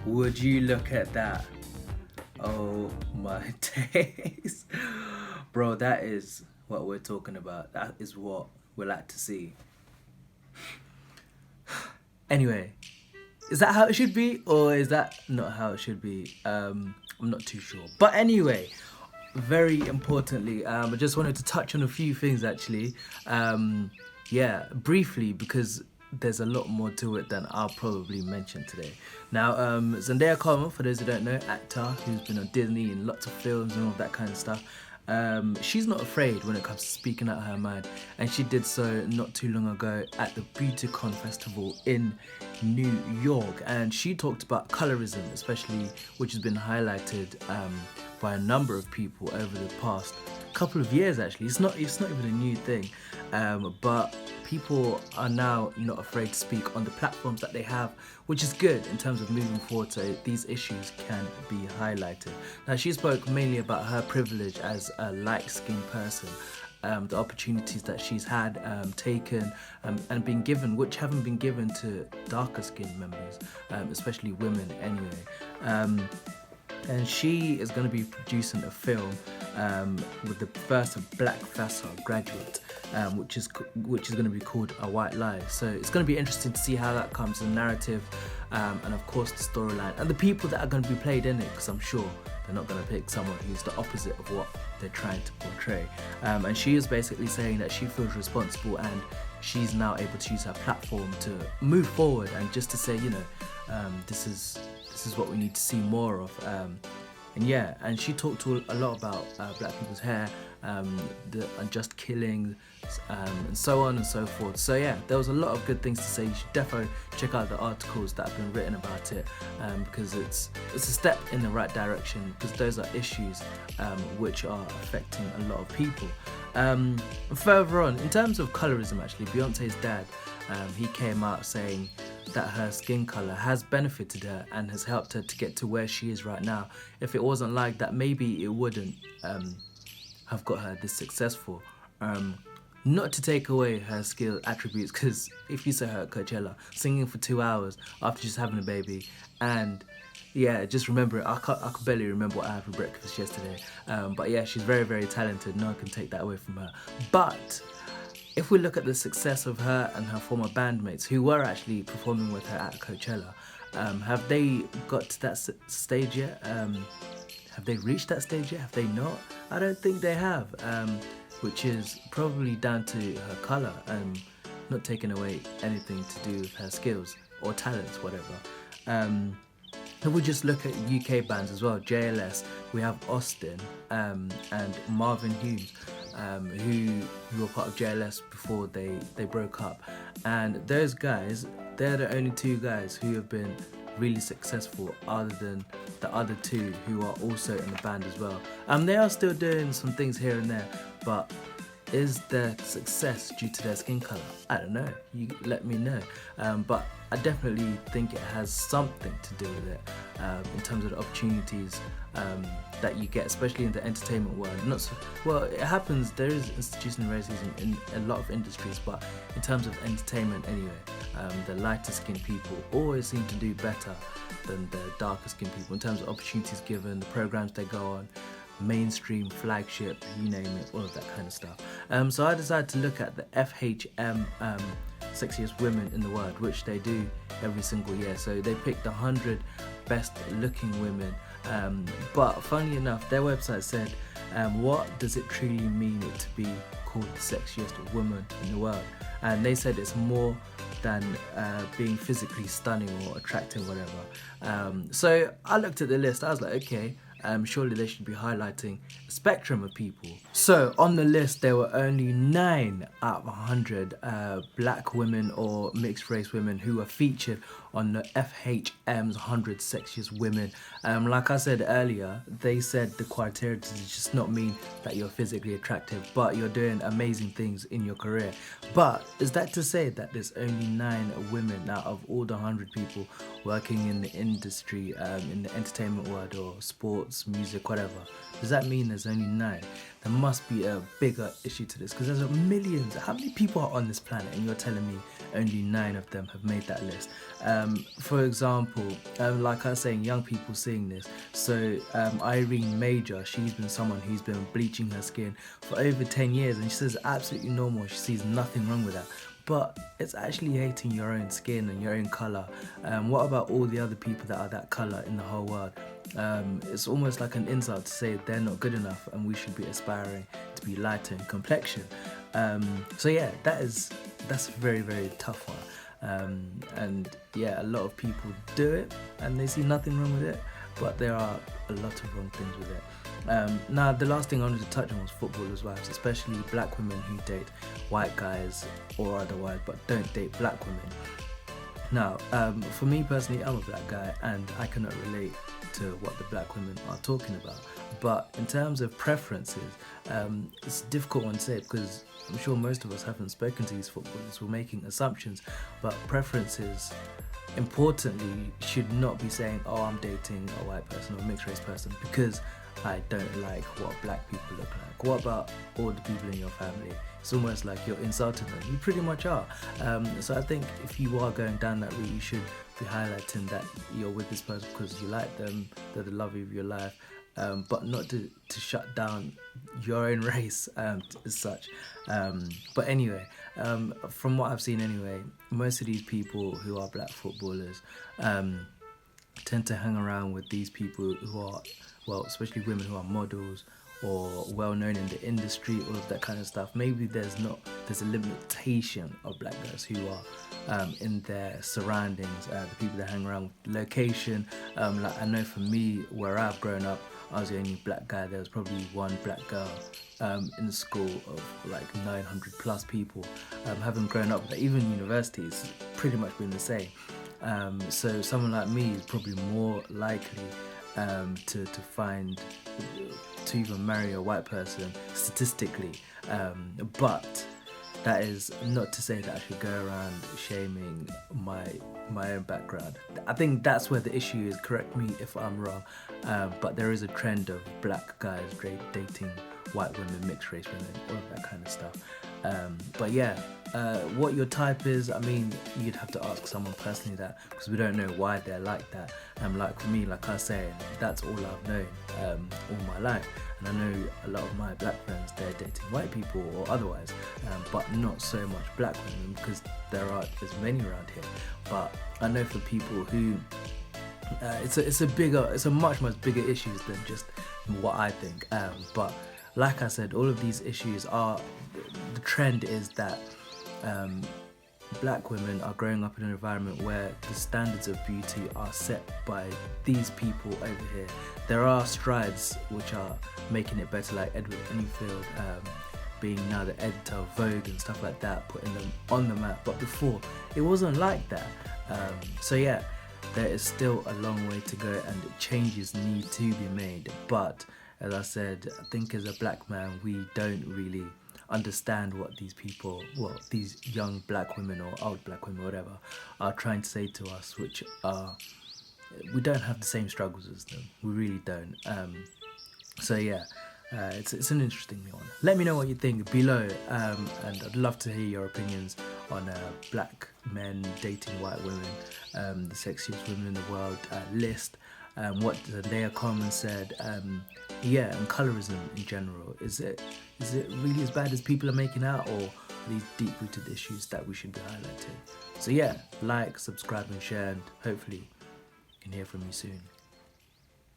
Would you look at that? Oh my days. Bro, that is what we're talking about. That is what we like to see. Anyway, is that how it should be, or is that not how it should be? I'm not too sure. But anyway, very importantly, I just wanted to touch on a few things actually. Yeah, briefly, because there's a lot more to it than I'll probably mention today. Now, Zendaya Carter, for those who don't know, actor who's been on Disney and lots of films and all that kind of stuff. She's not afraid when it comes to speaking out her mind, and she did so not too long ago at the BeautyCon festival in New York. And she talked about colorism, especially, which has been highlighted by a number of people over the past couple of years. Actually, it's not even a new thing, but people are now not afraid to speak on the platforms that they have, which is good in terms of moving forward so these issues can be highlighted. Now, she spoke mainly about her privilege as a light-skinned person, the opportunities that she's had taken and been given, which haven't been given to darker skinned members, especially women anyway. And she is going to be producing a film with the first Black FASA graduate, which is going to be called A White Lie. So it's going to be interesting to see how that comes, the narrative, and of course the storyline, and the people that are going to be played in it, because I'm sure they're not going to pick someone who's the opposite of what they're trying to portray. And she is basically saying that she feels responsible, and she's now able to use her platform to move forward and just to say, this is what we need to see more of. And she talked a lot about black people's hair, the unjust killings, and so on and so forth. So yeah, there was a lot of good things to say. You should definitely check out the articles that have been written about it, because it's a step in the right direction, because those are issues which are affecting a lot of people. Further on, in terms of colorism, actually, Beyonce's dad, he came out saying that her skin colour has benefited her and has helped her to get to where she is right now. If it wasn't like that, maybe it wouldn't have got her this successful. Not to take away her skill attributes, because if you saw her at Coachella singing for 2 hours after just having a baby, and yeah, just remember it. I could barely remember what I had for breakfast yesterday. But yeah, she's very, very talented. No one can take that away from her. But if we look at the success of her and her former bandmates who were actually performing with her at Coachella, have they got to that stage yet? Have they reached that stage yet? Have they not? I don't think they have, which is probably down to her colour, not taking away anything to do with her skills or talents, whatever. If we just look at UK bands as well, JLS, we have Austin and Marvin Hughes, who were part of JLS before they broke up. And those guys, they're the only two guys who have been really successful, other than the other two who are also in the band as well. They are still doing some things here and there, but is their success due to their skin colour? I don't know. You let me know. But I definitely think it has something to do with it, in terms of the opportunities that you get, especially in the entertainment world. Well, it happens. There is institutional racism in a lot of industries, but in terms of entertainment, anyway, the lighter skinned people always seem to do better than the darker skinned people in terms of opportunities given, the programs they go on, mainstream, flagship, you name it, all of that kind of stuff. So I decided to look at the FHM Sexiest Women in the World, which they do every single year. So they picked 100 best looking women, but funny enough, their website said, what does it truly mean to be called the sexiest woman in the world? And they said it's more than being physically stunning or attractive, whatever. So I looked at the list, I was like, okay, surely they should be highlighting a spectrum of people. So on the list, there were only 9 out of 100 black women or mixed race women who were featured on the FHM's 100 Sexiest Women. Like I said earlier, they said the criteria does just not mean that you're physically attractive, but you're doing amazing things in your career. But is that to say that there's only 9 women out of all the 100 people working in the industry, in the entertainment world or sports, music, whatever? Does that mean there's only 9? There must be a bigger issue to this, because there's millions. How many people are on this planet, and you're telling me only 9 of them have made that list. For example, like I was saying, young people seeing this. So Irene Major, she's been someone who's been bleaching her skin for over 10 years, and she says it's absolutely normal. She sees nothing wrong with that. But it's actually hating your own skin and your own colour. What about all the other people that are that colour in the whole world? It's almost like an insult to say they're not good enough and we should be aspiring to be lighter in complexion. So yeah, that's a very, very tough one. And yeah, a lot of people do it and they see nothing wrong with it, but there are a lot of wrong things with it. Now, the last thing I wanted to touch on was footballers' wives, especially black women who date white guys or otherwise, but don't date black women. Now, for me personally, I'm a black guy and I cannot relate to what the black women are talking about. But in terms of preferences, it's a difficult one to say because I'm sure most of us haven't spoken to these footballers. We're making assumptions, but preferences, importantly, should not be saying, oh, I'm dating a white person or a mixed race person because I don't like what black people look like. What about all the people in your family? It's almost like you're insulting them. You pretty much are. So I think if you are going down that route, you should be highlighting that you're with this person because you like them, they're the love of your life, but not to shut down your own race as such. But anyway, from what I've seen anyway, most of these people who are black footballers tend to hang around with these people who are, well, especially women who are models or well known in the industry, all of that kind of stuff. Maybe there's a limitation of black girls who are in their surroundings, the people that hang around with location. Like I know for me, where I've grown up, I was the only black guy. There was probably one black girl in the school of like 900 plus people. Having grown up, even university, it's pretty much been the same. So someone like me is probably more likely to even marry a white person statistically, but that is not to say that I should go around shaming my own background. I think that's where the issue is, correct me if I'm wrong, but there is a trend of black guys dating white women, mixed race women, all of that kind of stuff. But yeah, what your type is, I mean, you'd have to ask someone personally that, because we don't know why they're like that. Like for me, like I say, that's all I've known all my life. And I know a lot of my black friends, they're dating white people or otherwise, but not so much black women because there aren't as many around here. But I know for people who, it's a much bigger issues than just what I think. But like I said, all of these issues the trend is that black women are growing up in an environment where the standards of beauty are set by these people over here. There are strides which are making it better, like Edward Enfield being now the editor of Vogue and stuff like that, putting them on the map. But before, it wasn't like that. So yeah, there is still a long way to go and changes need to be made. But as I said, I think as a black man, we don't really understand what these people, these young black women or old black women, whatever, are trying to say to us, which are, we don't have the same struggles as them. We really don't. So yeah, it's an interesting one. Let me know what you think below, and I'd love to hear your opinions on black men dating white women, the sexiest women in the world list, what Zendeya Common said, yeah, and colorism in general. Is it really as bad as people are making out, or are these deep-rooted issues that we should be highlighting? So yeah, like, subscribe and share, and hopefully you can hear from me soon.